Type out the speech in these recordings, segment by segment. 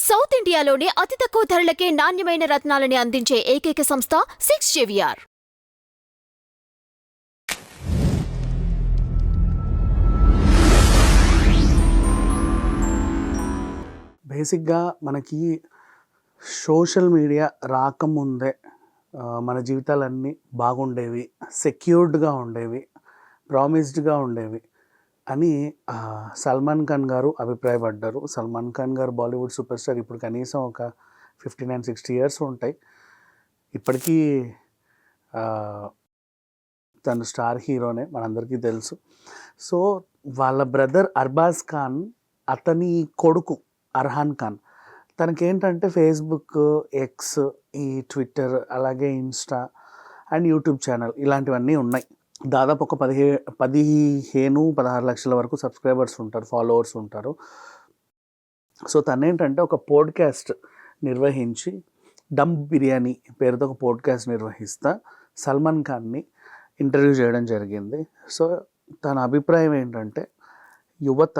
South ఇండియాలోనే అతి తక్కువ ధరలకే నాణ్యమైన రత్నాలని అందించే ఏకైక సంస్థ 6 JVR. బేసిక్‌గా మనకి సోషల్ మీడియా రాకముందే మన జీవితాలన్నీ బాగుండేవి, సెక్యూర్డ్‌గా ఉండేవి, ప్రామిస్డ్‌గా ఉండేవి అని సల్మాన్ ఖాన్ గారు అభిప్రాయపడ్డారు. సల్మాన్ ఖాన్ గారు బాలీవుడ్ సూపర్ స్టార్. ఇప్పుడు కనీసం ఒక 59, 60 ఇయర్స్ ఉంటాయి. ఇప్పటికీ తను స్టార్ హీరోనే, మనందరికీ తెలుసు. సో వాళ్ళ బ్రదర్ అర్బాజ్ ఖాన్, అతని కొడుకు అర్హాన్ ఖాన్, తనకేంటంటే ఫేస్బుక్, ఎక్స్, ఈ ట్విట్టర్, అలాగే ఇన్స్టా అండ్ యూట్యూబ్ ఛానల్ ఇలాంటివన్నీ ఉన్నాయి. దాదాపు ఒక 16 లక్షల వరకు సబ్స్క్రైబర్స్ ఉంటారు, ఫాలోవర్స్ ఉంటారు. సో తనేంటంటే ఒక పోడ్కాస్ట్ నిర్వహించి, డమ్ బిర్యానీ పేరుతో ఒక పోడ్కాస్ట్ నిర్వహిస్తా సల్మాన్ ఖాన్ని ఇంటర్వ్యూ చేయడం జరిగింది. సో తన అభిప్రాయం ఏంటంటే, యువత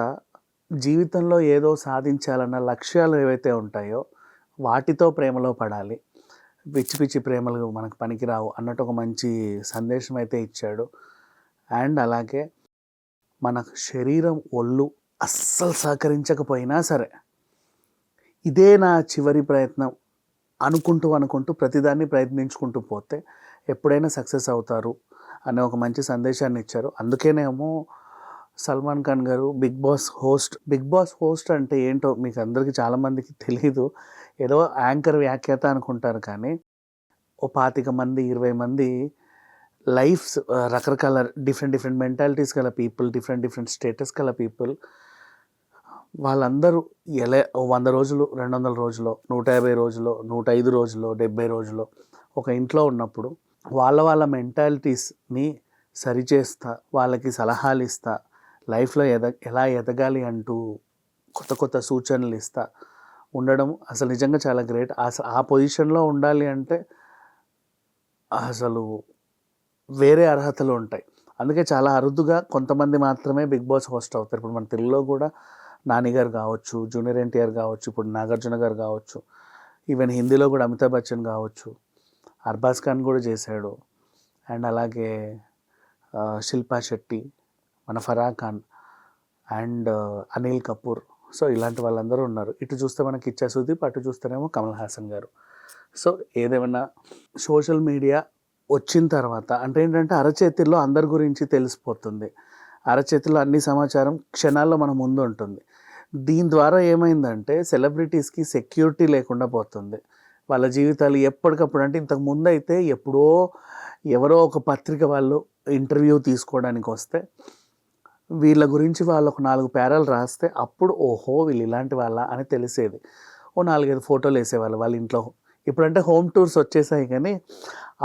జీవితంలో ఏదో సాధించాలన్న లక్ష్యాలు ఏవైతే ఉంటాయో వాటితో ప్రేమలో పడాలి, పిచ్చి పిచ్చి ప్రేమలు మనకు పనికిరావు అన్నట్టు ఒక మంచి సందేశం అయితే ఇచ్చాడు. అండ్ అలాగే మన శరీరం, ఒళ్ళు అస్సలు సహకరించకపోయినా సరే, ఇదే నా చివరి ప్రయత్నం అనుకుంటూ ప్రతిదాన్ని ప్రయత్నించుకుంటూ పోతే ఎప్పుడైనా సక్సెస్ అవుతారు అనే ఒక మంచి సందేశాన్ని ఇచ్చారు. అందుకేనేమో సల్మాన్ ఖాన్ గారు బిగ్ బాస్ హోస్ట్ అంటే ఏంటో మీకు అందరికీ చాలామందికి తెలీదు. ఏదో యాంకర్, వ్యాఖ్యాత అనుకుంటారు. కానీ ఓ 25 మంది, 20 మంది లైఫ్స్, రకరకాల డిఫరెంట్ మెంటాలిటీస్ గల పీపుల్, డిఫరెంట్ స్టేటస్ గల పీపుల్, వాళ్ళందరూ 100 రోజులు, 200 రోజులు, 150 రోజులు, 105 రోజులు, 70 రోజులు ఒక ఇంట్లో ఉన్నప్పుడు వాళ్ళ మెంటాలిటీస్ని సరిచేస్తా, వాళ్ళకి సలహాలు ఇస్తా, లైఫ్లో ఎలా ఎదగాలి అంటూ కొత్త సూచనలు ఇస్తా ఉండడం అసలు నిజంగా చాలా గ్రేట్. అసలు ఆ పొజిషన్లో ఉండాలి అంటే అసలు వేరే అర్హతలు ఉంటాయి. అందుకే చాలా అరుదుగా కొంతమంది మాత్రమే బిగ్ బాస్ హోస్ట్ అవుతారు. ఇప్పుడు మన తెలుగులో కూడా నాని గారు కావచ్చు, జూనియర్ ఎన్టీఆర్ కావచ్చు, ఇప్పుడు నాగార్జున గారు కావచ్చు, ఈవెన్ హిందీలో కూడా అమితాబ్ బచ్చన్ కావచ్చు, అర్బాజ్ ఖాన్ కూడా చేశాడు. అండ్ అలాగే శిల్పా శెట్టి, మన ఫరా ఖాన్ అండ్ అనిల్ కపూర్. సో ఇలాంటి వాళ్ళందరూ ఉన్నారు. ఇటు చూస్తే మనకి కిచ్చా సుదీప్, అటు చూస్తేనేమో కమల్ హాసన్ గారు. సో ఏదేమైనా సోషల్ మీడియా వచ్చిన తర్వాత అంటే ఏంటంటే అరచేతిలో అందరి గురించి తెలిసిపోతుంది. అరచేతిలో అన్ని సమాచారం క్షణాల్లో మన ముందు ఉంటుంది. దీని ద్వారా ఏమైందంటే సెలబ్రిటీస్కి సెక్యూరిటీ లేకుండా పోతుంది. వాళ్ళ జీవితాలు ఎప్పటికప్పుడు, అంటే ఇంతకు ముందు అయితే ఎప్పుడో ఎవరో ఒక పత్రిక వాళ్ళు ఇంటర్వ్యూ తీసుకోవడానికి వస్తే వీళ్ళ గురించి వాళ్ళు ఒక 4 పేరాలు రాస్తే అప్పుడు ఓహో వీళ్ళు ఇలాంటి వాళ్ళ అని తెలిసేది. ఓ 4-5 ఫోటోలు వేసేవాళ్ళు వాళ్ళ ఇంట్లో. ఇప్పుడంటే హోమ్ టూర్స్ వచ్చేసాయి, కానీ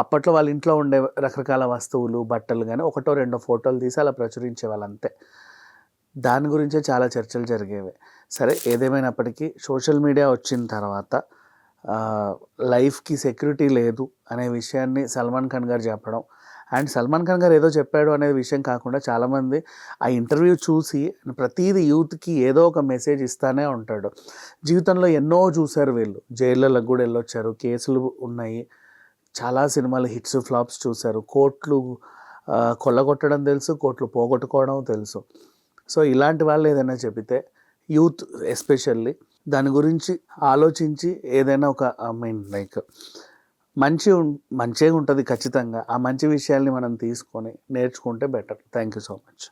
అప్పట్లో వాళ్ళ ఇంట్లో ఉండే రకరకాల వస్తువులు, బట్టలు కానీ 1-2 ఫోటోలు తీసి అలా ప్రచురించేవాళ్ళు అంతే. దాని గురించే చాలా చర్చలు జరిగేవి. సరే ఏదేమైనప్పటికీ సోషల్ మీడియా వచ్చిన తర్వాత లైఫ్కి సెక్యూరిటీ లేదు అనే విషయాన్ని సల్మాన్ ఖాన్ గారు చెప్పడం, అండ్ సల్మాన్ ఖాన్ గారు ఏదో చెప్పాడు అనే విషయం కాకుండా చాలామంది ఆ ఇంటర్వ్యూ చూసి ప్రతిదీ యూత్కి ఏదో ఒక మెసేజ్ ఇస్తానే ఉంటాడు. జీవితంలో ఎన్నో చూశారు వీళ్ళు, జైళ్ళకు కూడా వెళ్ళొచ్చారు, కేసులు ఉన్నాయి, చాలా సినిమాలు హిట్స్, ఫ్లాప్స్ చూశారు, కోట్లు కొల్లగొట్టడం తెలుసు, కోట్లు పోగొట్టుకోవడం తెలుసు. సో ఇలాంటి వాళ్ళు ఏదైనా చెబితే యూత్ ఎస్పెషల్లీ దాని గురించి ఆలోచించి ఏదైనా ఒక లైక్ మంచిగా ఉంటుంది ఖచ్చితంగా. ఆ మంచి విషయాల్ని మనం తీసుకొని నేర్చుకుంటే better. Thank you so much.